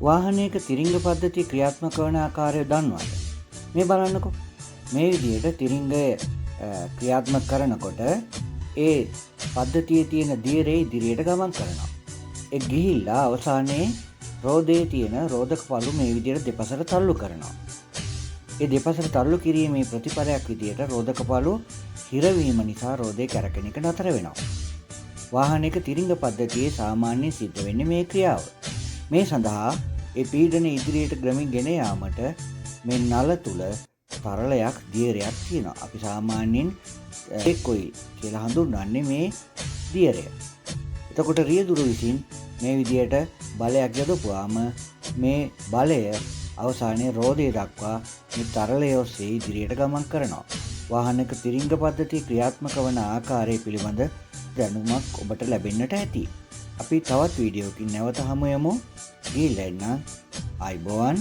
වාහනයක තිරිංග පද්ධතිය ක්‍රියාත්මක වන ආකාරය දන්නවද? මේ බලන්නකෝ. මේ විදිහට තිරිංගය ක්‍රියාත්මක කරනකොට ඒ පද්ධතියේ තියෙන දියරේ ඉදිරියට ගමන් කරනවා. ඒ ගිහිල්ලා අවසානයේ රෝදයේ තියෙන රෝදක පළු මේ විදිහට දෙපසට තල්ලු කරනවා. ඒ දෙපසට තල්ලු කිරීමේ ප්‍රතිඵලයක් විදිහට රෝදක පළු හිරවීම නිසා රෝදේ කැරකෙන එක නතර වෙනවා. වාහනයක තිරිංග පද්ධතියේ සාමාන්‍යයෙන් සිද්ධ වෙන්නේ මේ ක්‍රියාව. මේ සඳහා ඒ පීඩන ඉදිරියට ගමින් ගෙන යාමට මේ නල තුල තරලයක් දියරයක් තියෙනවා. අපි සාමාන්‍යයෙන් එක්කොයි කියලා හඳුන්වන්නේ මේ දියරය. එතකොට රියදුරු විසින් මේ විදියට බලයක් යොදපුවාම මේ බලය අවසානයේ රෝදය දක්වා මේ තරලය ඔස්සේ ඉදිරියට ගමන් කරනවා. වාහනයක තිරිංග පද්ධතිය ක්‍රියාත්මක වන ආකාරය පිළිබඳ දැනුමක් ඔබට ලැබෙන්නට ඇති. අපි තවත් වීඩියෝකින් නැවත හමු යමු. ඊළඟ ආයිබෝවන්.